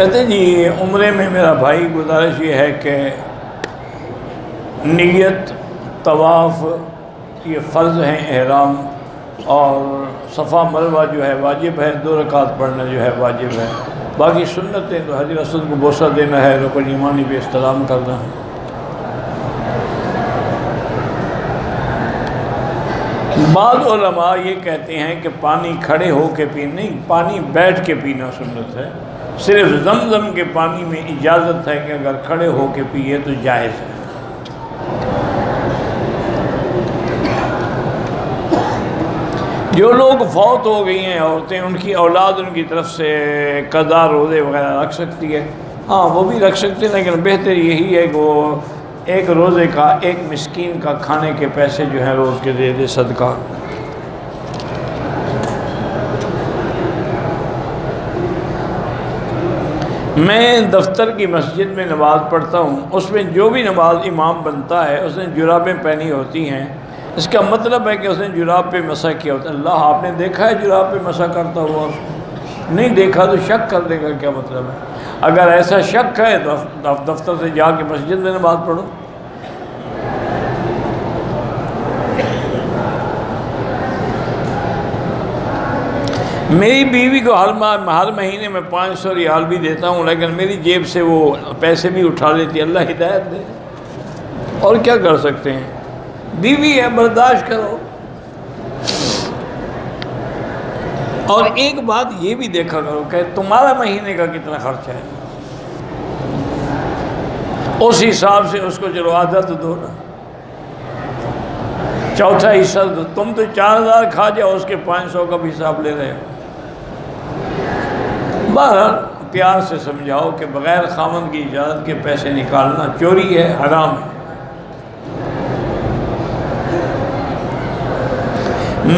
کہتے جی عمرے میں میرا بھائی گزارش یہ ہے کہ نیت طواف یہ فرض ہیں احرام، اور صفا مروہ جو ہے واجب ہے، 2 رکعت پڑھنا جو ہے واجب ہے، باقی سنتیں تو حجر اسود کو بوسہ دینا ہے، رکن یمانی پہ استلام کرنا ہے۔ بعض علماء یہ کہتے ہیں کہ پانی کھڑے ہو کے پینا نہیں، پانی بیٹھ کے پینا سنت ہے۔ صرف زمزم کے پانی میں اجازت ہے کہ اگر کھڑے ہو کے پیے تو جائز ہے۔ جو لوگ فوت ہو گئی ہیں عورتیں، ان کی اولاد ان کی طرف سے قضا روزے وغیرہ رکھ سکتی ہے، ہاں وہ بھی رکھ سکتے ہیں، لیکن بہتر یہی ہے کہ وہ ایک روزے کا ایک مسکین کا کھانے کے پیسے جو ہیں روز کے دے دے صدقہ۔ میں دفتر کی مسجد میں نماز پڑھتا ہوں، اس میں جو بھی نماز امام بنتا ہے اس نے جرابیں پہنی ہوتی ہیں، اس کا مطلب ہے کہ اس نے جراب پہ مسح کیا ہوتا ہے۔ اللہ آپ نے دیکھا ہے جراب پہ مسح کرتا ہوا؟ نہیں دیکھا تو شک کر دے گا، کیا مطلب ہے؟ اگر ایسا شک ہے تو دفتر سے جا کے مسجد میں نماز پڑھو۔ میری بیوی کو ہر مہینے میں 500 ریال بھی دیتا ہوں، لیکن میری جیب سے وہ پیسے بھی اٹھا لیتی ہے، اللہ ہدایت دے، اور کیا کر سکتے ہیں؟ بیوی ہے، برداشت کرو۔ اور ایک بات یہ بھی دیکھا کرو کہ تمہارا مہینے کا کتنا خرچہ ہے، اس حساب سے اس کو چلو آدھا تو دو نا، چوتھا حصہ دو۔ تم تو 4000 کھا جاؤ، اس کے 500 کا بھی حساب لے رہے ہو۔ بہرحال پیار سے سمجھاؤ کہ بغیر خاوند کی اجازت کے پیسے نکالنا چوری ہے، حرام ہے۔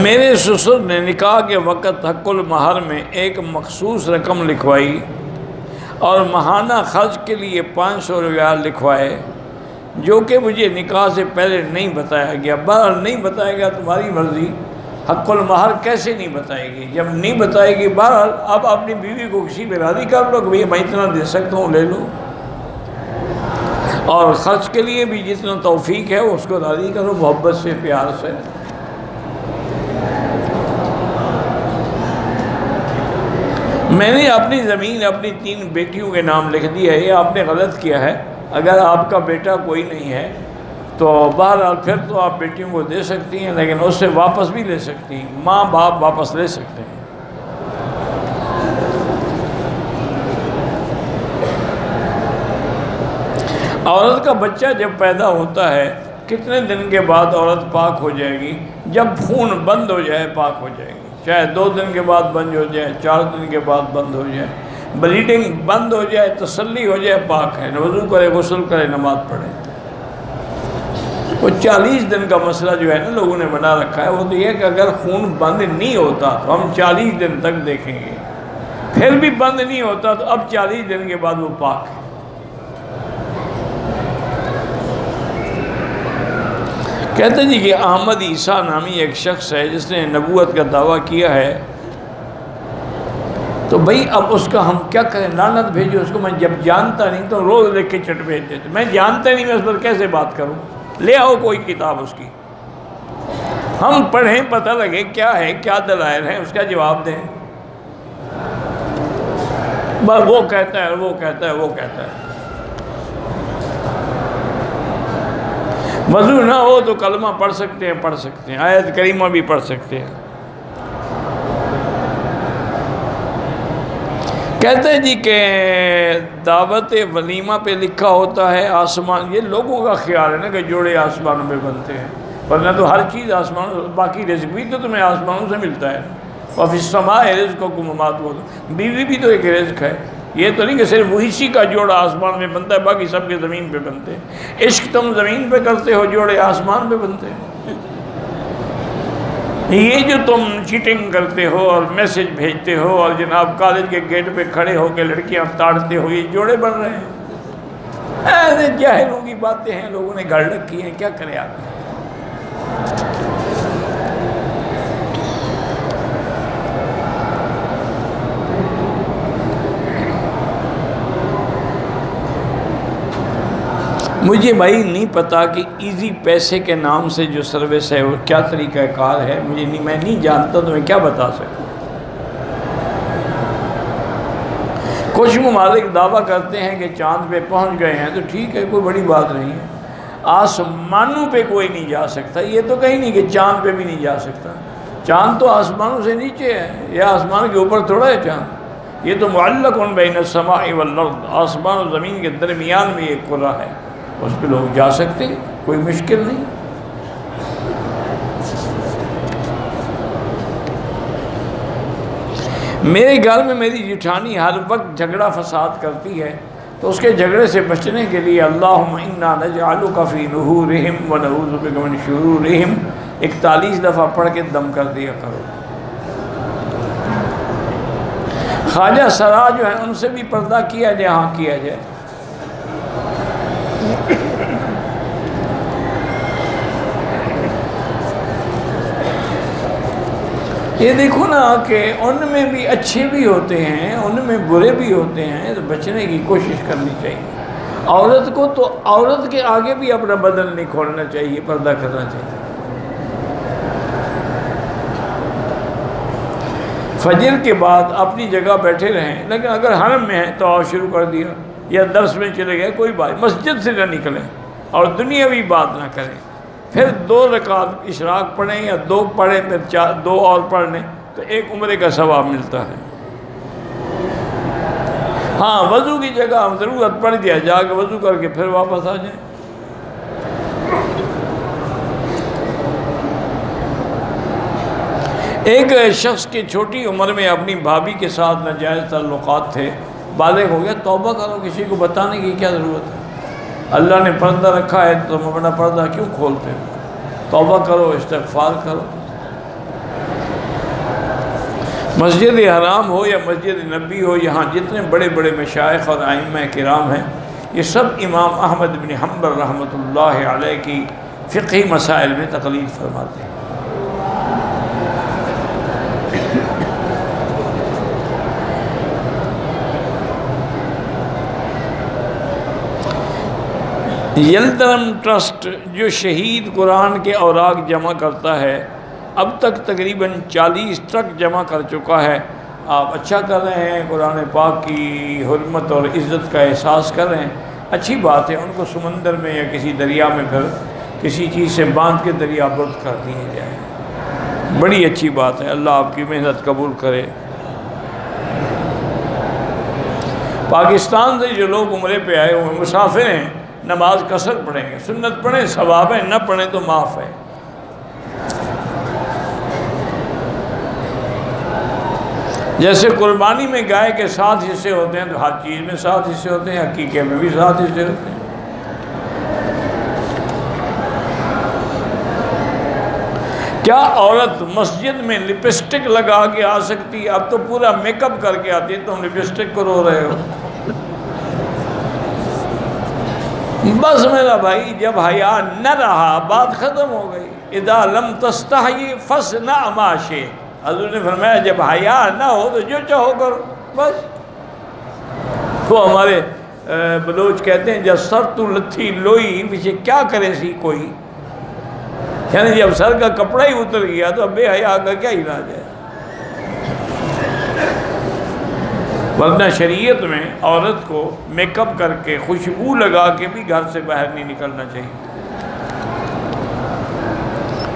میرے سسر نے نکاح کے وقت حق المہر میں ایک مخصوص رقم لکھوائی اور ماہانہ خرچ کے لیے 500 ریال لکھوائے، جو کہ مجھے نکاح سے پہلے نہیں بتایا گیا۔ بہرحال نہیں بتایا گیا، تمہاری مرضی، حق المہر کیسے نہیں بتائے گی؟ جب نہیں بتائے گی، بہرحال اب اپنی بیوی کو کسی پہ راضی کر لو کہ بھئی میں اتنا دے سکتا ہوں، لے لو، اور خرچ کے لیے بھی جتنا توفیق ہے اس کو راضی کرو، محبت سے، پیار سے۔ میں نے اپنی زمین اپنی 3 بیٹیوں کے نام لکھ دی ہے، یہ آپ نے غلط کیا ہے۔ اگر آپ کا بیٹا کوئی نہیں ہے تو بہرحال پھر تو آپ بیٹیوں کو دے سکتی ہیں، لیکن اس سے واپس بھی لے سکتی ہیں، ماں باپ واپس لے سکتے ہیں۔ عورت کا بچہ جب پیدا ہوتا ہے کتنے دن کے بعد عورت پاک ہو جائے گی؟ جب خون بند ہو جائے پاک ہو جائے گی، چاہے 2 دن کے بعد بند ہو جائے، 4 دن کے بعد بند ہو جائے، بلیڈنگ بند ہو جائے، تسلی ہو جائے، پاک ہے، وضو کرے، غسل کرے، نماز پڑھے۔ وہ 40 دن کا مسئلہ جو ہے نا لوگوں نے بنا رکھا ہے، وہ تو یہ ہے کہ اگر خون بند نہیں ہوتا تو ہم 40 دن تک دیکھیں گے، پھر بھی بند نہیں ہوتا تو اب 40 دن کے بعد وہ پاک ہے۔ کہتے جی کہ احمد عیسیٰ نامی ایک شخص ہے جس نے نبوت کا دعویٰ کیا ہے، تو بھئی اب اس کا ہم کیا کریں؟ لعنت بھیجو اس کو۔ میں جب جانتا نہیں تو روز لکھ کے چٹ بھیج دیتے، میں جانتا نہیں، میں اس پر کیسے بات کروں؟ لے آؤ کوئی کتاب اس کی، ہم پڑھیں، پتہ لگے کیا ہے، کیا دلائل ہیں، اس کا جواب دیں۔ بس وہ کہتا ہے، وہ کہتا ہے، وہ کہتا ہے۔ وضو نہ ہو تو کلمہ پڑھ سکتے ہیں، پڑھ سکتے ہیں، آیت کریمہ بھی پڑھ سکتے ہیں۔ کہتے ہیں جی کہ دعوت ولیمہ پہ لکھا ہوتا ہے آسمان، یہ لوگوں کا خیال ہے نا کہ جوڑے آسمانوں میں بنتے ہیں، ورنہ تو ہر چیز آسمان، باقی رزق بھی تو تمہیں آسمانوں سے ملتا ہے۔ وَفِي السَّمَاءِ رِزْقُكُمْ وَمَا تُوعَدُونَ، بیوی بھی تو ایک رزق ہے، یہ تو نہیں کہ صرف وہی کا جوڑا آسمان میں بنتا ہے، باقی سب کے زمین پہ بنتے ہیں۔ عشق تم زمین پہ کرتے ہو، جوڑے آسمان پہ بنتے ہیں۔ یہ جو تم چیٹنگ کرتے ہو اور میسج بھیجتے ہو اور جناب کالج کے گیٹ پہ کھڑے ہو کے لڑکیاں تاڑتے ہو، یہ جوڑے بن رہے ہیں۔ ایسے جاہلوں کی باتیں ہیں، لوگوں نے گھڑ رکھی ہیں، کیا کرے آپ؟ مجھے بھائی نہیں پتا کہ ایزی پیسے کے نام سے جو سروس ہے وہ کیا طریقہ کار ہے، میں نہیں جانتا، تو میں کیا بتا سکتا۔ کچھ ممالک دعویٰ کرتے ہیں کہ چاند پہ پہنچ گئے ہیں، تو ٹھیک ہے، کوئی بڑی بات نہیں ہے۔ آسمانوں پہ کوئی نہیں جا سکتا، یہ تو کہیں نہیں کہ چاند پہ بھی نہیں جا سکتا۔ چاند تو آسمانوں سے نیچے ہے، یہ آسمان کے اوپر تھوڑا ہے چاند، یہ تو معلق بین السماء والارض، آسمان و زمین کے درمیان میں ایک کرہ ہے، اس پہ لوگ جا سکتے ہیں، کوئی مشکل نہیں۔ میرے گھر میں میری جٹھانی ہر وقت جھگڑا فساد کرتی ہے، تو اس کے جھگڑے سے بچنے کے لیے اللہم انا نجعلک فی نحورہم ونعوذ بک من شرورہم 41 دفعہ پڑھ کے دم کر دیا کرو۔ خواجہ سرا جو ہے ان سے بھی پردہ کیا جائے، ہاں کیا جائے۔ یہ دیکھو نا کہ ان میں بھی اچھے بھی ہوتے ہیں، ان میں برے بھی ہوتے ہیں، تو بچنے کی کوشش کرنی چاہیے۔ عورت کو تو عورت کے آگے بھی اپنا بدن نہیں کھولنا چاہیے، پردہ کرنا چاہیے۔ فجر کے بعد اپنی جگہ بیٹھے رہیں، لیکن اگر حرم میں ہیں تو آؤ شروع کر دیا، یا درس میں چلے گئے، کوئی بات، مسجد سے نہ نکلیں اور دنیاوی بات نہ کریں۔ پھر 2 رکعت اشراق پڑھیں یا 2 پڑھیں، پھر 2 اور پڑھ لیں، تو ایک عمرے کا ثواب ملتا ہے۔ ہاں وضو کی جگہ ضرورت پڑ گیا، جا کے وضو کر کے پھر واپس آ جائیں۔ ایک شخص کی چھوٹی عمر میں اپنی بھابھی کے ساتھ ناجائز تعلقات تھے، بالغ ہو گیا، توبہ کرو، کسی کو بتانے کی کیا ضرورت ہے؟ اللہ نے پردہ رکھا ہے، تم اپنا پردہ کیوں کھولتے ہو؟ توبہ کرو، استغفار کرو۔ مسجد حرام ہو یا مسجد نبی ہو، یہاں جتنے بڑے بڑے مشائخ اور ائمہ کرام ہیں، یہ سب امام احمد بن حنبل رحمۃ اللہ علیہ کی فقہی مسائل میں تقلید فرماتے ہیں۔ یلدرم ٹرسٹ جو شہید قرآن کے اوراق جمع کرتا ہے، اب تک تقریباً 40 ٹرک جمع کر چکا ہے۔ آپ اچھا کر رہے ہیں، قرآن پاک کی حرمت اور عزت کا احساس کر رہے ہیں، اچھی بات ہے۔ ان کو سمندر میں یا کسی دریا میں پھر کسی چیز سے باندھ کے دریا برد کر دیے جائیں، بڑی اچھی بات ہے۔ اللہ آپ کی محنت قبول کرے۔ پاکستان سے جو لوگ عمرے پہ آئے ہوئے مسافر ہیں، نماز قصر پڑھیں گے، سنت پڑھیں ثواب ہے، نہ پڑھیں تو معاف ہے۔ جیسے قربانی میں گائے کے 7 حصے ہوتے ہیں، تو ہر چیز میں 7 حصے ہوتے ہیں، عقیقے میں بھی 7 حصے ہوتے ہیں۔ کیا عورت مسجد میں لپسٹک لگا کے آ سکتی ہے؟ اب تو پورا میک اپ کر کے آتی ہے، تم لپسٹک کو رو رہے ہو۔ بس میرا بھائی، جب حیا نہ رہا بات ختم ہو گئی۔ اذا لم تستحی فاصنع ما شئت، حضور نے فرمایا جب حیا نہ ہو تو جو چاہو کرو، بس۔ تو ہمارے بلوچ کہتے ہیں جب سر تو لتھی لوئی، پیچھے کیا کرے سی کوئی، یعنی جب سر کا کپڑا ہی اتر گیا تو اب بے حیا کا کیا علاج ہے؟ ورنہ شریعت میں عورت کو میک اپ کر کے خوشبو لگا کے بھی گھر سے باہر نہیں نکلنا چاہیے۔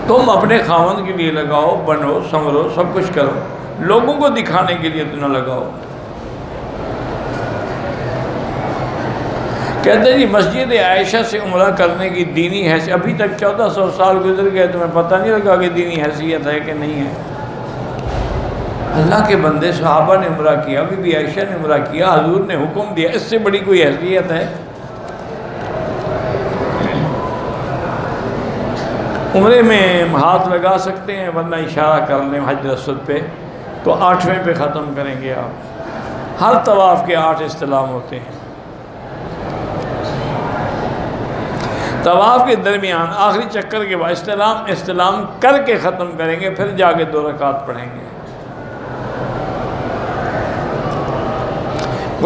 تم اپنے خاوند کے لیے لگاؤ، بنو سنورو، سب کچھ کرو، لوگوں کو دکھانے کے لیے تو نہ لگاؤ۔ کہتے ہیں جی مسجد عائشہ سے عمرہ کرنے کی دینی حیثیت، ابھی تک 1400 سال گزر گئے، تمہیں پتہ نہیں لگا کہ دینی حیثیت ہے کہ نہیں ہے؟ اللہ کے بندے، صحابہ نے عمرہ کیا، بی بی عائشہ نے عمرہ کیا، حضور نے حکم دیا، اس سے بڑی کوئی حیثیت ہے؟ عمرے میں ہاتھ لگا سکتے ہیں، ورنہ اشارہ کر لیں حجر اسود پہ، تو 8ویں پہ ختم کریں گے آپ۔ ہر طواف کے 8 استلام ہوتے ہیں۔ طواف کے درمیان آخری چکر کے بعد استلام کر کے ختم کریں گے، پھر جا کے 2 رکعت پڑھیں گے۔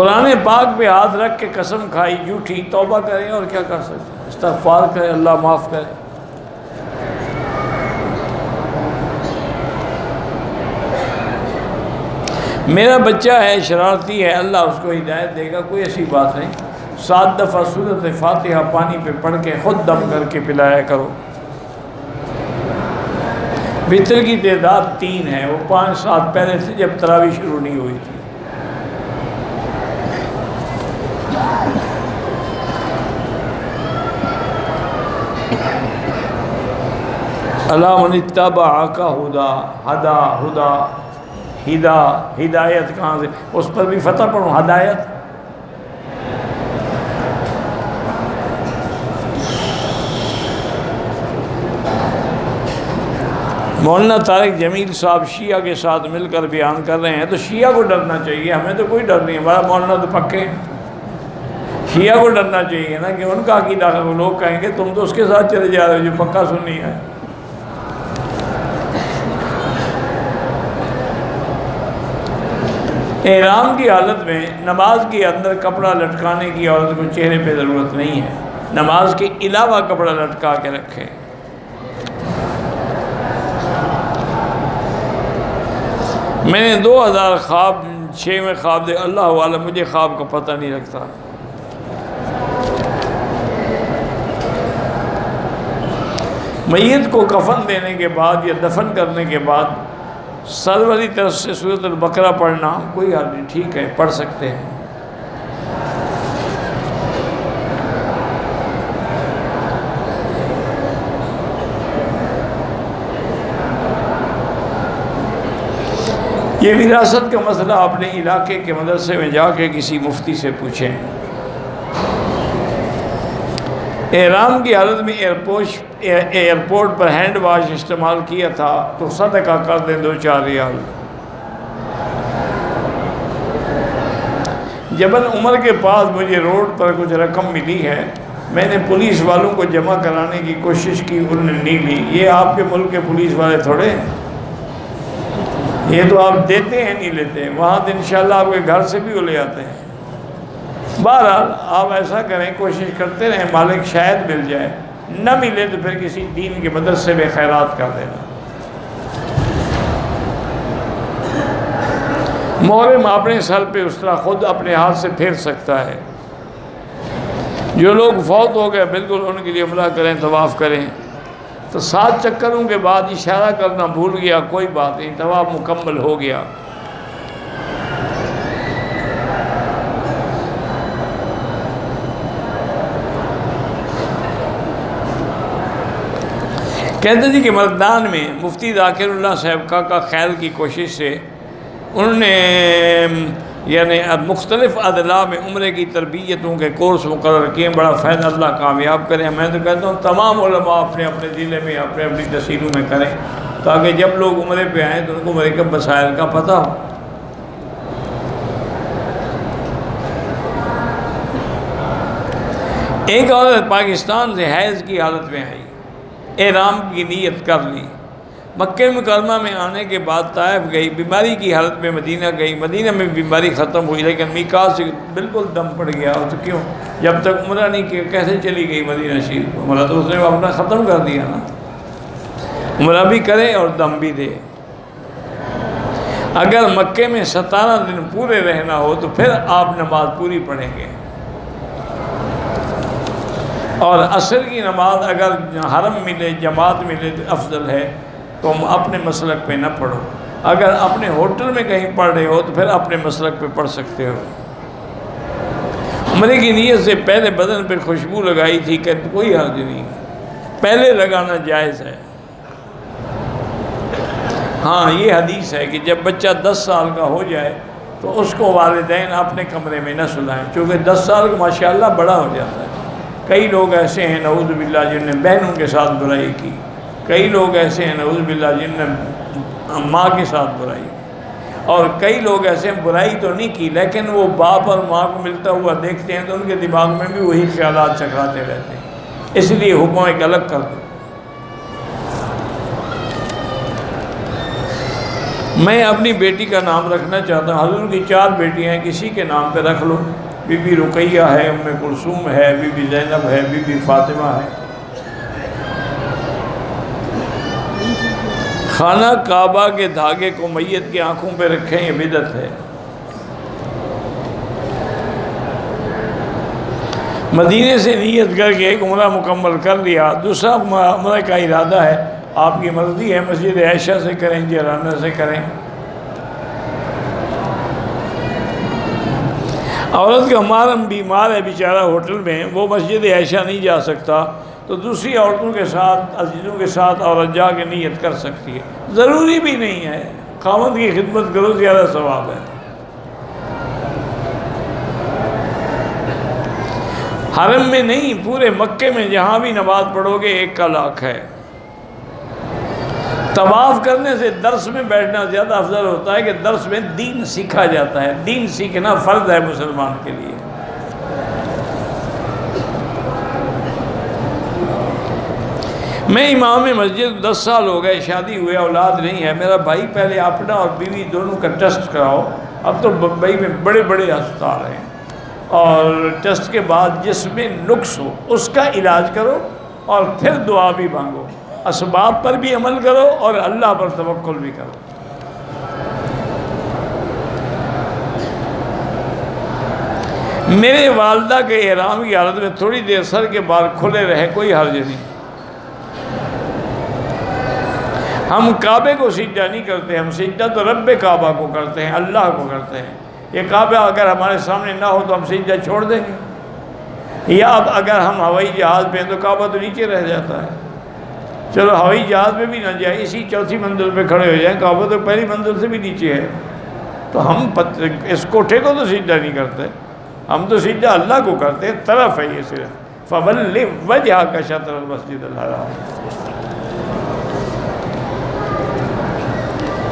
قرآن پاک پہ ہاتھ رکھ کے قسم کھائی جھوٹی، توبہ کریں اور کیا کر سکتے ہیں، استغفار کریں، اللہ معاف کرے۔ میرا بچہ ہے، شرارتی ہے، اللہ اس کو ہدایت دے گا، کوئی ایسی بات نہیں۔ 7 دفعہ سورۃ فاتحہ پانی پہ پڑھ کے خود دم کر کے پلایا کرو۔ وتر کی تعداد 3 ہے، وہ 5 سال پہلے سے جب تراویح شروع نہیں ہوئی تھی۔ اللہ من اتبعک ہدا ہدا ہدا ہدایت کہاں سے، اس پر بھی فتح پڑھوں، ہدایت۔ مولانا طارق جمیل صاحب شیعہ کے ساتھ مل کر بیان کر رہے ہیں، تو شیعہ کو ڈرنا چاہیے، ہمیں تو کوئی ڈر نہیں، ہمارا مولانا تو پکے ہیں۔ شیعہ کو ڈرنا چاہیے نا کہ ان کا عقیدہ وہ لوگ کہیں گے تم تو اس کے ساتھ چلے جا رہے ہو جو پکا سنی ہے۔ احرام کی حالت میں نماز کے اندر کپڑا لٹکانے کی عورت کو چہرے پہ ضرورت نہیں ہے، نماز کے علاوہ کپڑا لٹکا کے رکھے۔ میں نے 2000 خواب 6 میں خواب دے، اللہ عالم مجھے خواب کا پتہ نہیں لگتا۔ میت کو کفن دینے کے بعد یا دفن کرنے کے بعد سر والی طرف سے سورۃ البقرہ پڑھنا کوئی حال نہیں، ٹھیک ہے، پڑھ سکتے ہیں۔ یہ وراثت کا مسئلہ اپنے علاقے کے مدرسے میں جا کے کسی مفتی سے پوچھیں۔ احرام کی حالت میں ایئرپورٹ پر ہینڈ واش استعمال کیا تھا تو صدقہ کر دیں 2-4 ریال۔ جبل عمر کے پاس مجھے روڈ پر کچھ رقم ملی ہے، میں نے پولیس والوں کو جمع کرانے کی کوشش کی، انہوں نے نہیں لی۔ یہ آپ کے ملک کے پولیس والے تھوڑے ہیں، یہ تو آپ دیتے ہیں نہیں لیتے، وہاں تو انشاءاللہ آپ کے گھر سے بھی وہ لے آتے ہیں۔ بہرحال آپ ایسا کریں، کوشش کرتے رہیں، مالک شاید مل جائے، نہ ملے تو پھر کسی دین کے مدرسے میں خیرات کر دینا۔ محرم اپنے سر پہ اس طرح خود اپنے ہاتھ سے پھیر سکتا ہے۔ جو لوگ فوت ہو گئے بالکل ان کے لیے عمرہ کریں، طواف کریں۔ تو 7 چکروں کے بعد اشارہ کرنا بھول گیا، کوئی بات نہیں، طواف مکمل ہو گیا۔ کہتے جی کہ مردان میں مفتی ذاکر اللہ صاحب کا خیال کی کوشش سے انہوں نے یعنی مختلف اضلاع میں عمرے کی تربیتوں کے کورس مقرر کیے، بڑا فائدہ اللہ کامیاب کرے۔ میں تو کہتا ہوں تمام علماء اپنے اپنے ضلع میں اپنے اپنی تحصیلوں میں کریں، تاکہ جب لوگ عمرے پہ آئیں تو ان کو مرکب مسائل کا پتہ ہو۔ ایک عورت پاکستان سے حیض کی حالت میں آئی، احرام کی نیت کر لی، مکہ مکرمہ میں آنے کے بعد طائف گئی، بیماری کی حالت میں مدینہ گئی، مدینہ میں بیماری ختم ہوئی، لیکن میقات سے بالکل دم پڑ گیا۔ تو کیوں؟ جب تک عمرہ نہیں کیا کیسے چلی گئی مدینہ شریف؟ عمرہ تو اس نے اپنا ختم کر دیا نا۔ عمرہ بھی کرے اور دم بھی دے۔ اگر مکے میں 17 دن پورے رہنا ہو تو پھر آپ نماز پوری پڑھیں گے، اور عصر کی نماز اگر حرم ملے، جماعت ملے تو افضل ہے، تو ہم اپنے مسلک پہ نہ پڑھو۔ اگر اپنے ہوٹل میں کہیں پڑھ رہے ہو تو پھر اپنے مسلک پہ پڑھ سکتے ہو۔ عمرے کی نیت سے پہلے بدن پہ خوشبو لگائی تھی کہ کوئی حرج نہیں، پہلے لگانا جائز ہے۔ ہاں یہ حدیث ہے کہ جب بچہ 10 سال کا ہو جائے تو اس کو والدین اپنے کمرے میں نہ سلائیں، چونکہ 10 سال کا ماشاءاللہ بڑا ہو جاتا ہے۔ کئی لوگ ایسے ہیں نعوذ باللہ جن نے بہنوں کے ساتھ برائی کی، کئی لوگ ایسے ہیں نعوذ باللہ جن نے ماں کے ساتھ برائی کی، اور کئی لوگ ایسے ہیں برائی تو نہیں کی لیکن وہ باپ اور ماں کو ملتا ہوا دیکھتے ہیں تو ان کے دماغ میں بھی وہی خیالات چکراتے رہتے ہیں، اس لیے حکم ایک الگ کر دو۔ میں اپنی بیٹی کا نام رکھنا چاہتا ہوں، حضور کی 4 بیٹیاں ہیں، کسی کے نام پہ رکھ لو، بی بی رقیہ ہے، ام کلثوم ہے، بی بی زینب ہے، بی بی فاطمہ ہے۔ خانہ کعبہ کے دھاگے کو میت کی آنکھوں پہ رکھیں، یہ بدعت ہے۔ مدینے سے نیت کر کے ایک عمرہ مکمل کر لیا، دوسرا عمرہ کا ارادہ ہے، آپ کی مرضی ہے، مسجد عائشہ سے کریں، جیرانہ سے کریں۔ عورت کا محرم بیمار ہے بیچارہ ہوٹل میں، وہ مسجد عائشہ نہیں جا سکتا، تو دوسری عورتوں کے ساتھ، عزیزوں کے ساتھ عورت جا کے نیت کر سکتی ہے، ضروری بھی نہیں ہے، خاوند کی خدمت کرو، زیادہ ثواب ہے۔ حرم میں نہیں، پورے مکے میں جہاں بھی نماز پڑھو گے 1 کا لاکھ ہے۔ طواف کرنے سے درس میں بیٹھنا زیادہ افضل ہوتا ہے کہ درس میں دین سیکھا جاتا ہے، دین سیکھنا فرض ہے مسلمان کے لیے۔ میں امام مسجد 10 سال ہو گئے، شادی ہوئے، اولاد نہیں ہے، میرا بھائی پہلے اپنا اور بیوی دونوں کا ٹیسٹ کراؤ، اب تو بمبئی میں بڑے بڑے ہسپتال ہیں، اور ٹیسٹ کے بعد جس میں نقص ہو اس کا علاج کرو، اور پھر دعا بھی مانگو، اسباب پر بھی عمل کرو اور اللہ پر توکل بھی کرو۔ میرے والدہ کے احرام کی حالت میں تھوڑی دیر سر کے بال کھلے رہے، کوئی حرج نہیں۔ ہم کعبے کو سجدہ نہیں کرتے، ہم سجدہ تو رب کعبہ کو کرتے ہیں، اللہ کو کرتے ہیں۔ یہ کعبہ اگر ہمارے سامنے نہ ہو تو ہم سجدہ چھوڑ دیں گے، یا اب اگر ہم ہوائی جہاز پہ ہیں تو کعبہ تو نیچے رہ جاتا ہے، چلو ہوائی جہاز پہ بھی نہ جائیں، اسی 4تھی منزل پہ کھڑے ہو جائیں، کعبہ تو پہلی منزل سے بھی نیچے ہے، تو ہم اس کوٹھے کو تو سجدہ نہیں کرتے، ہم تو سجدہ اللہ کو کرتے ہیں، طرف ہے یہ صرف فَوَلِّ وَجْهَكَ شَطْرَ الْمَسْجِدِ الْحَرَامِ۔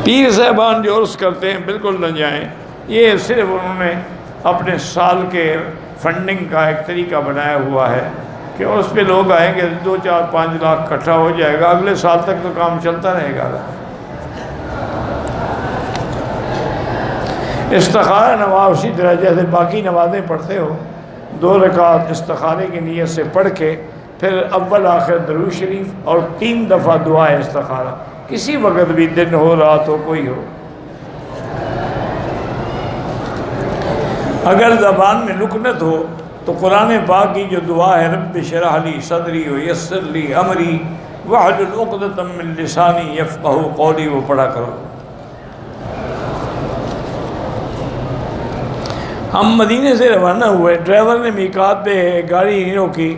پیر صاحبان جو عرس کرتے ہیں بالکل نہ جائیں، یہ صرف انہوں نے اپنے سال کے فنڈنگ کا ایک طریقہ بنایا ہوا ہے کہ اس پہ لوگ آئیں گے، 2 4 5 لاکھ اکٹھا ہو جائے گا، اگلے سال تک تو کام چلتا رہے گا۔ استخارہ نماز اسی طرح جیسے باقی نمازیں پڑھتے ہو، 2 رکعت استخارے کی نیت سے پڑھ کے پھر اول آخر درود شریف اور 3 دفعہ دعا استخارہ، کسی وقت بھی، دن ہو رات ہو کوئی ہو۔ اگر زبان میں لکنت ہو تو قرآن پاک کی جو دعا ہے رب اشرح لی صدری ویسر لی امری واحلل عقدۃ من لسانی یفقہوا قولی، وہ پڑھا کرو۔ ہم مدینے سے روانہ ہوئے، ڈرائیور نے میقات پہ گاڑی نہیں روکی،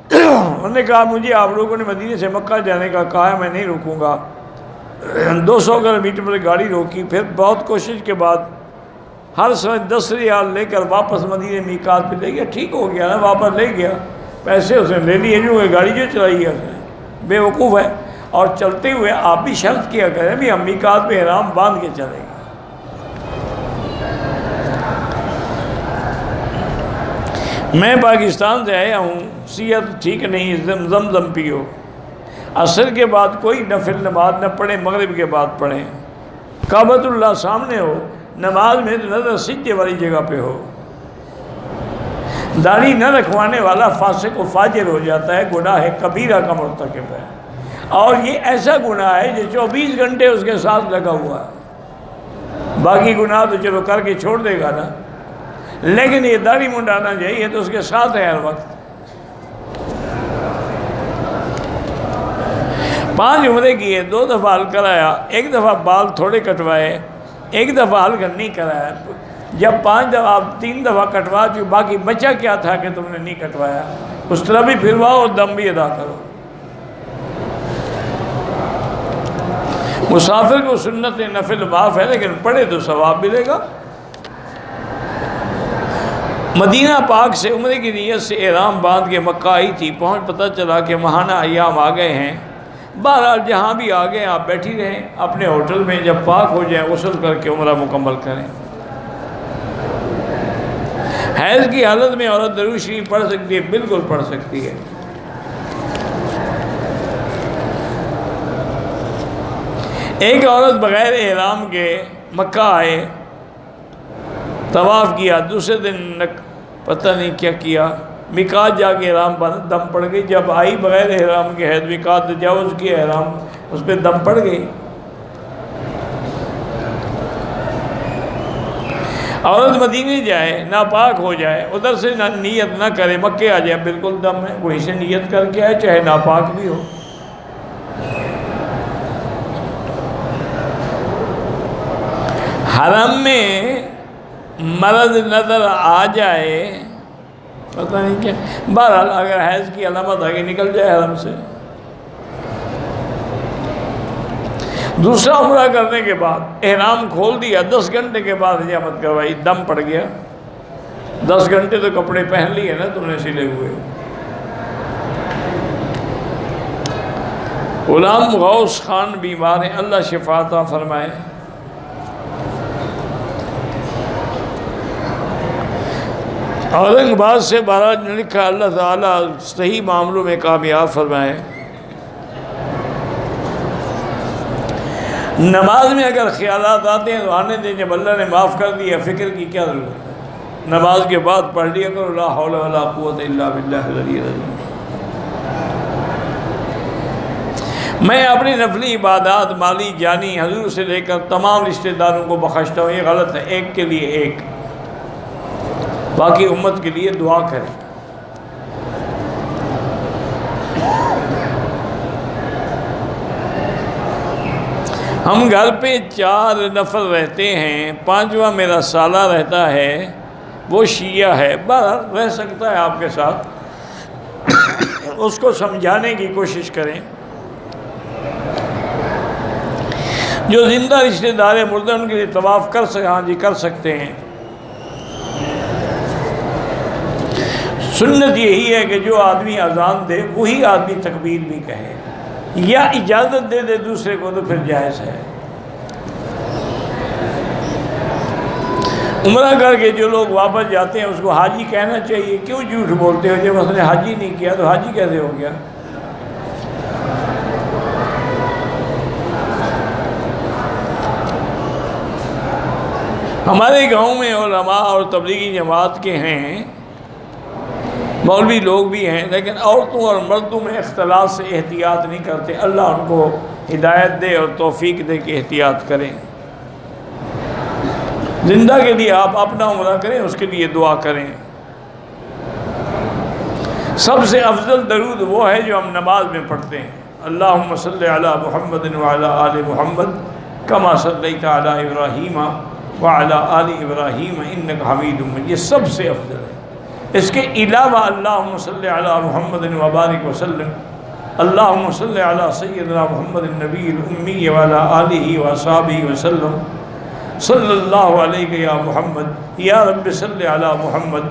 انہوں نے کہا مجھے آپ لوگوں نے مدینے سے مکہ جانے کا کہا ہے، میں نہیں رکوں گا۔ 200 کلومیٹر پر گاڑی روکی، پھر بہت کوشش کے بعد ہر سمجھ 10 ریال لے کر واپس مدینے میقات پہ لے گیا، ٹھیک ہو گیا نا، واپس لے گیا، پیسے اس نے لے لیے، جو گاڑی جو چلائی ہے اس نے، بے وقوف ہے۔ اور چلتے ہوئے آپ بھی شرط کیا کریں بھی ہم میقات پہ احرام باندھ کے چلیں گے۔ میں پاکستان سے آیا ہوں، صحت ٹھیک نہیں، زمزم پیو، عصر کے بعد کوئی نفل نماز نہ پڑھیں، مغرب کے بعد پڑھیں، کعبۃ اللہ سامنے ہو، نماز میں نظر سجدے والی جگہ پہ ہو۔ داڑھی نہ رکھوانے والا فاسق و فاجر ہو جاتا ہے، گناہ کبیرہ کا مرتکب ہے، اور یہ ایسا گناہ ہے جو 24 گھنٹے اس کے ساتھ لگا ہوا ہے۔ باقی گناہ تو چلو کر کے چھوڑ دے گا نا، لیکن یہ داڑھی منڈانا چاہیے تو اس کے ساتھ ہے ہر وقت۔ 5 عمرے کیے، 2 دفعہ حلق کرایا، 1 دفعہ بال تھوڑے کٹوائے، 1 دفعہ حلق نہیں کرایا۔ جب 5 دفعہ 3 دفعہ کٹوا چکے، باقی بچہ کیا تھا کہ تم نے نہیں کٹوایا، اس طرح بھی پھرواؤ اور دم بھی ادا کرو۔ مسافر کو سنت نفل معاف ہے، لیکن پڑھے تو ثواب ملے گا۔ مدینہ پاک سے عمرے کی نیت سے احرام باندھ کے مکہ آئی تھی، پہنچ پتہ چلا کہ ماہانہ ایام آ گئے ہیں۔ بہرحال جہاں بھی آ گئے آپ بیٹھی رہیں اپنے ہوٹل میں، جب پاک ہو جائیں غسل کر کے عمرہ مکمل کریں۔ حیض کی حالت میں عورت درود شریف پڑھ سکتی ہے، بالکل پڑھ سکتی ہے۔ ایک عورت بغیر احرام کے مکہ آئے، طواف کیا، دوسرے دن پتہ نہیں کیا کیا، میقات جا کے احرام دم پڑ گئی. جب آئی بغیر احرام کے حید میقات تجاوز کی، احرام اس پہ دم پڑ گئی. عورت مدینے جائے، ناپاک ہو جائے، ادھر سے نیت نہ کرے، مکے آ جائے، بالکل دم ہے، وہیں سے نیت کر کے آئے چاہے ناپاک بھی ہو. حرم میں مرض نظر آ جائے، پتہ نہیں کیا، بہرحال اگر حیض کی علامت آگے نکل جائے حرم سے. دوسرا عمرہ کرنے کے بعد احرام کھول دیا، 10 گھنٹے کے بعد حجامت کروائی، دم پڑ گیا. 10 گھنٹے تو کپڑے پہن لیے نا تم نے سلے ہوئے. غلام غوث خان بیمار ہیں، اللہ شفا عطا فرمائے. اورنگ آباد سے مہاراج نے لکھا اللہ تعالیٰ صحیح معاملوں میں کامیاب فرمائے. نماز میں اگر خیالات آتے ہیں تو آنے دیں، جب اللہ نے معاف کر دیا فکر کی کیا ضرورت ہے. نماز کے بعد پڑھ لیا کرو لا حول ولا قوت الا باللہ العلی العظیم. میں اپنی نفلی عبادات مالی جانی حضور سے لے کر تمام رشتہ داروں کو بخشتا ہوں. یہ غلط ہے، ایک کے لیے ایک، باقی امت کے لیے دعا کریں. ہم گھر پہ 4 نفر رہتے ہیں، 5واں میرا سالہ رہتا ہے، وہ شیعہ ہے. بہرحال رہ سکتا ہے آپ کے ساتھ، اس کو سمجھانے کی کوشش کریں. جو زندہ رشتہ دار مردہ ان کے لیے طواف کر سکیں، ہاں جی کر سکتے ہیں. سنت یہی ہے کہ جو آدمی اذان دے وہی آدمی تکبیر بھی کہے، یا اجازت دے دے دوسرے کو تو پھر جائز ہے. عمرہ کر کے جو لوگ واپس جاتے ہیں اس کو حاجی کہنا چاہیے. کیوں جھوٹ بولتے ہو؟ جب اس نے حاجی نہیں کیا تو حاجی کیسے ہو گیا؟ ہمارے گاؤں میں علماء اور تبلیغی جماعت کے ہیں، مولوی لوگ بھی ہیں، لیکن عورتوں اور مردوں میں اختلاط سے احتیاط نہیں کرتے. اللہ ان کو ہدایت دے اور توفیق دے کہ احتیاط کریں. زندہ کے لیے آپ اپنا عمرہ کریں، اس کے لیے دعا کریں. سب سے افضل درود وہ ہے جو ہم نماز میں پڑھتے ہیں. اللہم صلی علی محمد وعلی آل محمد کما صلیت علی ابراہیم وعلی آل ابراہیم انک حمید مجید. یہ سب سے افضل ہے. اس کے علاوہ اللہم صلی علی محمد وبارک وسلم، اللہم صلی علی سیدنا محمد النبی الامی وعلی آلہ وصحبہ وسلم، صلی اللہ علیہ یا محمد، یا رب صلی علی محمد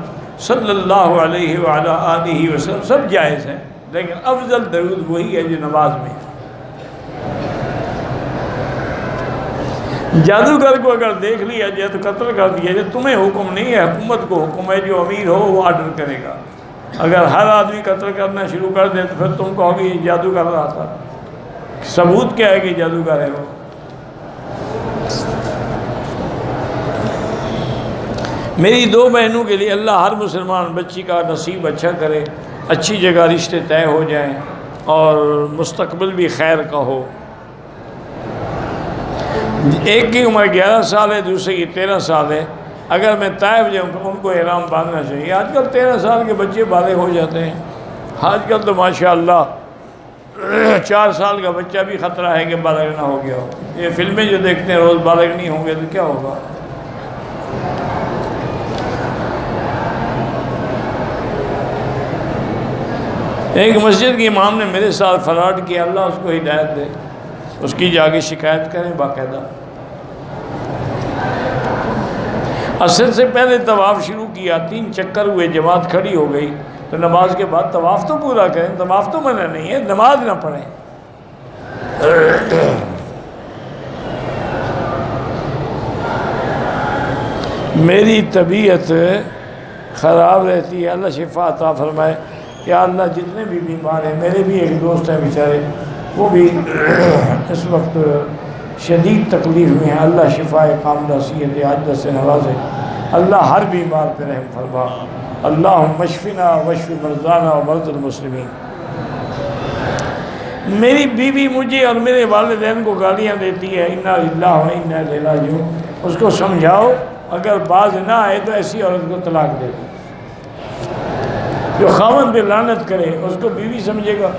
صلی اللہ علیہ وعلی آلہ وسلم، سب جائز ہیں. لیکن افضل درود وہی ہے جو نماز میں ہے. جادوگر کو اگر دیکھ لیا جائے تو قتل کر دیا جائے. تمہیں حکم نہیں ہے، حکومت کو حکم ہے. جو امیر ہو وہ آرڈر کرے گا. اگر ہر آدمی قتل کرنا شروع کر دے تو پھر تم کہو گے یہ جادو کر رہا تھا. ثبوت کیا ہے کہ جادوگر ہے وہ؟ میری 2 بہنوں کے لیے اللہ ہر مسلمان بچی کا نصیب اچھا کرے، اچھی جگہ رشتے طے ہو جائیں اور مستقبل بھی خیر کا ہو. ایک کی عمر 11 سال ہے، دوسرے کی 13 سال ہے. اگر میں طائف جاؤں تو ان کو احرام باندھنا چاہیے. آج کل 13 سال کے بچے بالغ ہو جاتے ہیں. آج کل تو ماشاءاللہ 4 سال کا بچہ بھی خطرہ ہے کہ بالغ نہ ہو گیا ہو. یہ فلمیں جو دیکھتے ہیں روز بالغ نہیں ہوں گے تو کیا ہوگا؟ ایک مسجد کے امام نے میرے ساتھ فراڈ کیا، اللہ اس کو ہدایت دے. اس کی جا کے شکایت کریں باقاعدہ. عصر سے پہلے طواف شروع کیا، 3 چکر ہوئے، جماعت کھڑی ہو گئی تو نماز کے بعد طواف تو پورا کریں. طواف تو منع نہیں ہے، نماز نہ پڑھیں. میری طبیعت خراب رہتی ہے، اللہ شفا عطا فرمائے. یا اللہ جتنے بھی بیمار ہیں، میرے بھی ایک دوست ہیں بیچارے، وہ بھی اس وقت شدید تکلیف میں ہیں، اللہ شفا کاملہ صحت عاجلہ سے نوازے، اللہ ہر بیمار پہ رحم فرما، اللہم اشفنا واشف مرضانا ومرضی المسلمین۔ میری بیوی مجھے اور میرے والدین کو گالیاں دیتی ہے، انا للہ و انا الیہ راجعون، اس کو سمجھاؤ اگر باز نہ آئے تو ایسی عورت کو طلاق دے دو۔ جو خاوند پہ لعنت کرے اس کو بیوی سمجھے گا؟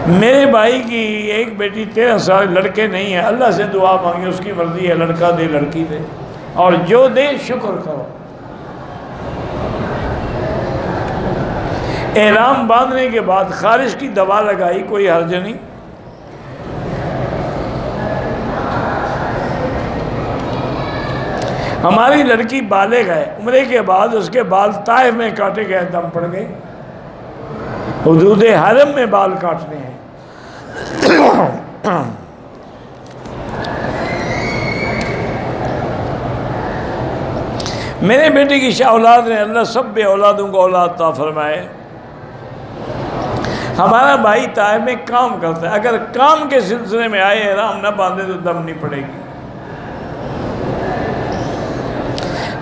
میرے بھائی کی ایک بیٹی 13 سال، لڑکے نہیں ہیں، اللہ سے دعا مانگے، اس کی مرضی ہے، لڑکا دے لڑکی دے، اور جو دے شکر کرو۔ احرام باندھنے کے بعد خارش کی دوا لگائی، کوئی حرج نہیں۔ ہماری لڑکی بالغ ہے، عمرے کے بعد اس کے بال طائف میں کاٹے گئے، دم پڑ گئے، حدود حرم میں بال کاٹنے ہیں۔ میرے بیٹے کی شاہ اولاد نے اللہ سب بے اولادوں کو اولاد عطا فرمائے۔ ہمارا بھائی طائف میں کام کرتا ہے، اگر کام کے سلسلے میں آئے احرام نہ باندھے تو دم نہیں پڑے گی۔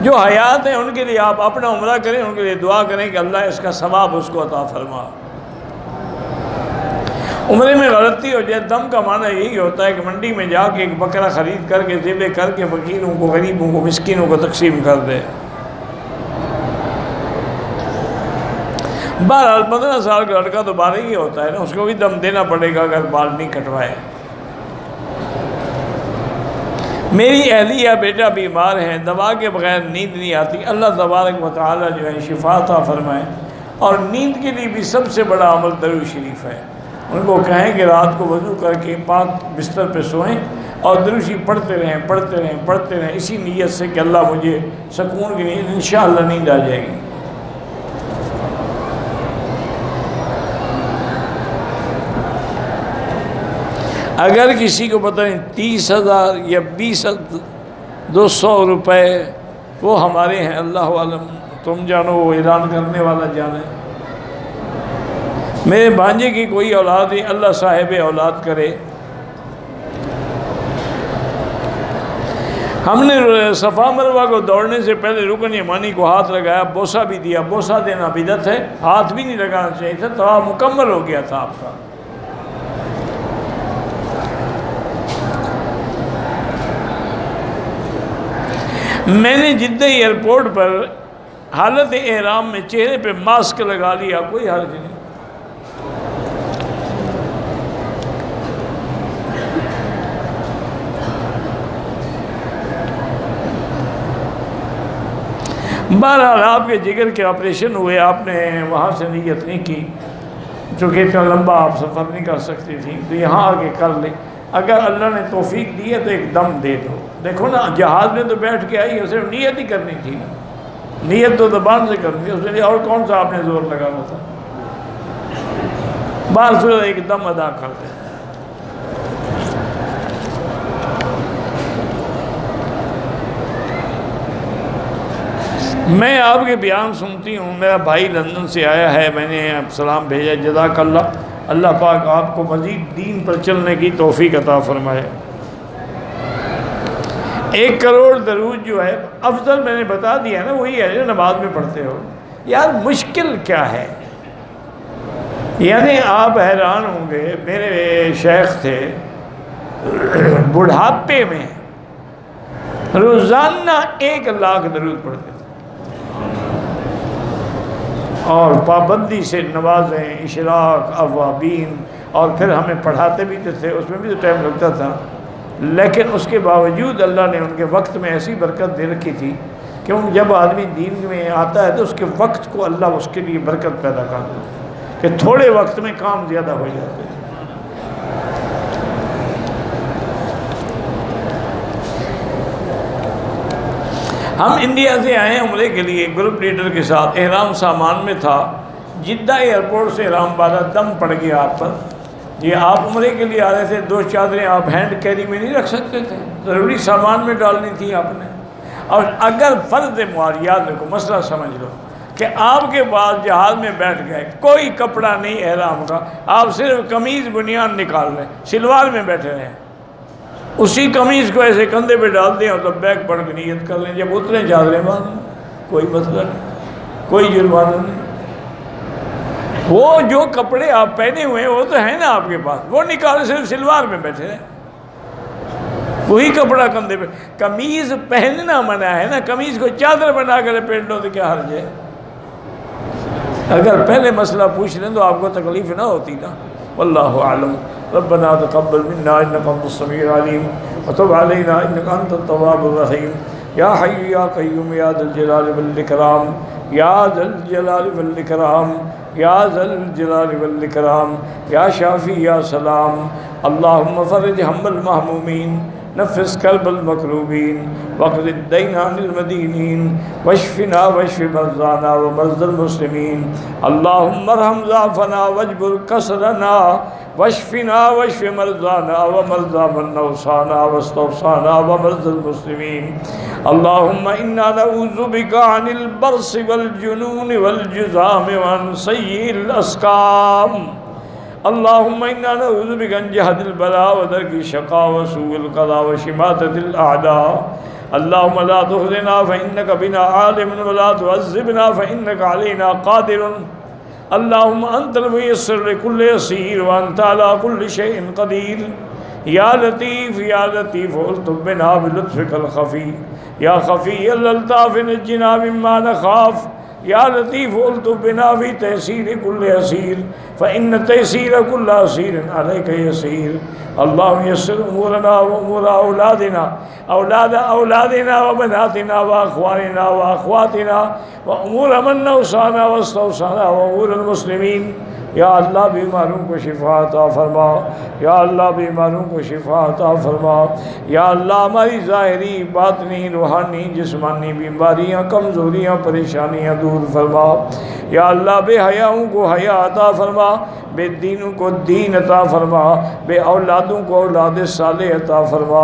جو حیات ہیں ان کے لیے آپ اپنا عمرہ کریں، ان کے لیے دعا کریں کہ اللہ اس کا ثواب اس کو عطا فرما۔ عمرے میں غلطی ہو جائے، دم کا معنی یہی ہوتا ہے کہ منڈی میں جا کے ایک بکرا خرید کر کے ذبح کر کے فقیروں کو، غریبوں کو، مسکینوں کو تقسیم کر دے۔ بہرحال 15 سال کا لڑکا تو بالغ ہی ہوتا ہے نا، اس کو بھی دم دینا پڑے گا اگر بال نہیں کٹوائے۔ میری اہلیہ بیٹا بیمار ہیں، دوا کے بغیر نیند نہیں آتی، اللہ تبارک و تعالی جو ہے شفا عطا فرمائے۔ اور نیند کے لیے بھی سب سے بڑا عمل درود شریف ہے۔ ان کو کہیں کہ رات کو وضو کر کے پاک بستر پہ سوئیں اور درود شریف پڑھتے رہیں اسی نیت سے کہ اللہ مجھے سکون کی نیند، انشاءاللہ نیند آ جائے گی۔ اگر کسی کو پتہ نہیں 30,000 یا 200 روپے وہ ہمارے ہیں، اللہ عالم، تم جانو، وہ اعلان کرنے والا جانے۔ میرے بھانجے کی کوئی اولاد نہیں، اللہ صاحب اولاد کرے۔ ہم نے صفا مروہ کو دوڑنے سے پہلے رکن یمانی کو ہاتھ لگایا، بوسہ بھی دیا۔ بوسہ دینا بدعت ہے، ہاتھ بھی نہیں لگانا چاہیے تھا، طواف مکمل ہو گیا تھا آپ کا۔ میں نے جدہ ایئرپورٹ پر حالت احرام میں چہرے پہ ماسک لگا لیا، کوئی حرج نہیں۔ بہرحال آپ کے جگر کے آپریشن ہوئے، آپ نے وہاں سے نیت نہیں کی، چونکہ اتنا لمبا آپ سفر نہیں کر سکتی تھی، تو یہاں آگے کر لیں۔ اگر اللہ نے توفیق دی ہے تو ایک دم دے دو۔ دیکھو نا، جہاز میں تو بیٹھ کے آئی ہے، صرف نیت ہی کرنی تھی نا، نیت تو زبان سے کرنی تھی، اس لیے اور کون سا آپ نے زور لگانا تھا؟ بعض صورت ایک دم ادا کر دیں۔ میں آپ کے بیان سنتی ہوں، میرا بھائی لندن سے آیا ہے، میں نے سلام بھیجا، جزاک اللہ، اللہ پاک آپ کو مزید دین پر چلنے کی توفیق عطا فرمائے۔ 1 کروڑ درود جو ہے افضل میں نے بتا دیا نا، وہی ہے جو نماز میں پڑھتے ہو۔ یار مشکل کیا ہے؟ یعنی آپ حیران ہوں گے، میرے شیخ تھے بڑھاپے میں روزانہ 1 لاکھ درود پڑھتے تھے، اور پابندی سے نمازیں، اشراق، اوابین، اور پھر ہمیں پڑھاتے بھی تھے، اس میں بھی تو ٹائم لگتا تھا، لیکن اس کے باوجود اللہ نے ان کے وقت میں ایسی برکت دے رکھی تھی کہ جب آدمی دین میں آتا ہے تو اس کے وقت کو اللہ اس کے لیے برکت پیدا کر دیتا ہے کہ تھوڑے وقت میں کام زیادہ ہو جاتے ہیں۔ ہم انڈیا سے آئے ہیں عمرے کے لیے، گروپ لیڈر کے ساتھ، احرام سامان میں تھا، جدہ ایئرپورٹ سے احرام باندھا، دم پڑ گیا آپ پر۔ یہ آپ عمرے کے لیے آ رہے تھے، 2 چادریں آپ ہینڈ کیری میں نہیں رکھ سکتے تھے، ضروری سامان میں ڈالنی تھی آپ نے۔ اور اگر فرض معار، یاد رکھو مسئلہ سمجھ لو، کہ آپ کے پاس جہاز میں بیٹھ گئے، کوئی کپڑا نہیں احرام کا، آپ صرف قمیض بنیان نکال لیں، شلوار میں بیٹھے رہے، اسی قمیض کو ایسے کندھے پہ ڈال دیں اور تو بیگ پڑھ کے نیت کر لیں، جب اترے چادریں باندھ، کوئی مسئلہ نہیں، کوئی جرمانہ نہیں۔ وہ جو کپڑے آپ پہنے ہوئے ہیں وہ تو ہیں نا آپ کے پاس، وہ نکال، صرف شلوار میں بیٹھے رہے، وہی کپڑا کندھے پہ۔ قمیض پہننا منع ہے نا، قمیض کو چادر بنا کر پہن لو تو کیا حرج ہے؟ اگر پہلے مسئلہ پوچھ لیں تو آپ کو تکلیف نہ ہوتی نا۔ واللہ اعلم۔ ربنا تقبل منا انک انت السمیع العلیم وتب علینا انک انت التواب الرحیم یا حی یا قیوم یا ذا الجلال والاکرام یا ذا الجلال والاکرام یا ذا الجلال والاکرام یا شافی یا سلام۔ اللہم فرج ہم المہمومین، نفس کرب المکروبین، واقض الدین عن المدینین، واشفنا واشف مرضانا ومرضى المسلمین۔ اللہم ارحم ضعفنا واجبر کسرنا، واشفنا واشف مرضانا ومرضى من اوصانا واستوصانا ومرضى المسلمین۔ اللہم انا نعوذ بک عن البرص والجنون والجذام وعن سیء الاسقام۔ اللہم انا نعوذ بک من جہد البلاء ودرک الشقاء وسوء القضاء وشماتة الاعداء۔ اللہم لا تخزنا فانک بنا عالم ولا تعذبنا فانک علینا قادر۔ اللہم انت الميسر لكل يسير وانت على كل شيء قدیر۔ یا لطیف یا لطیف الطف بنا بلطفک الخفی، یا خفی الالطاف نجنا مما نخاف، یا لطیف الطف بنا فی تحصیل کل اسیر فإن تحصیل کل اسیر علیک یسیر۔ اللہم یسر امورنا و امور اولادنا، اولاد اولادنا و بناتنا و اخواننا و اخواتنا و امور من اوصانا و استوصانا و امور المسلمین۔ یا اللہ بیماروں کو شفا عطا فرما، یا اللہ بیماروں کو شفا عطا فرما، یا اللہ ہماری ظاہری باطنی روحانی جسمانی بیماریاں کمزوریاں پریشانیاں دور فرما، یا اللہ بے حیاؤں کو حیا عطا فرما، بے دینوں کو دین عطا فرما، بے اولادوں کو اولاد صالح عطا فرما،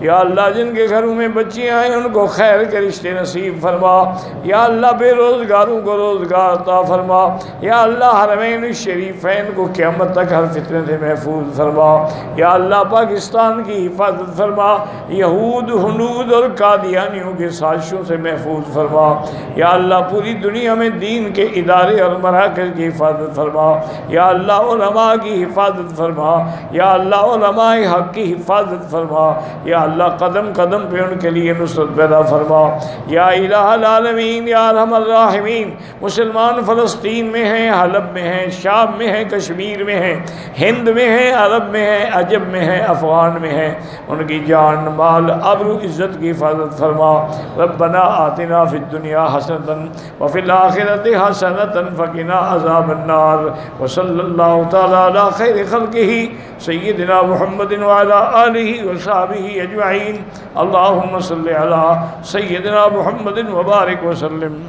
یا اللہ جن کے گھروں میں بچیاں ہیں ان کو خیر کے رشتے نصیب فرما، یا اللہ بے روزگاروں کو روزگار عطا فرما، یا اللہ حرمین الشریفین کو قیامت تک ہر فتنے سے محفوظ فرما، یا اللہ پاکستان کی حفاظت فرما، یہود ہنود اور قادیانیوں کے سازشوں سے محفوظ فرما، یا اللہ پوری دنیا میں دین کے ادارے اور مراکز کی حفاظت فرما، یا اللہ علماء کی حفاظت فرما، یا اللہ علماء حق کی حفاظت فرما، یا اللہ قدم قدم پہ ان کے لیے نصرت پیدا فرما، یا الہ العالمین یا ارحم الراحمین۔ مسلمان فلسطین میں ہیں، حلب میں ہیں، شام میں ہیں، کشمیر میں ہیں، ہند میں ہیں، عرب میں ہیں، عجب میں ہیں، افغان میں ہیں، ان کی جان مال آبرو عزت کی حفاظت فرما۔ ربنا آتنا فی الدنیا حسنۃ وفی الآخرۃ حسنۃ وقنا عذاب النار۔ وصلی اللہ تعالی علی خیر خلقہ سیدنا محمد وعلی آلہ وصحبہ اجمعین۔ اللہم صلی علی سیدنا محمد وبارک وسلم۔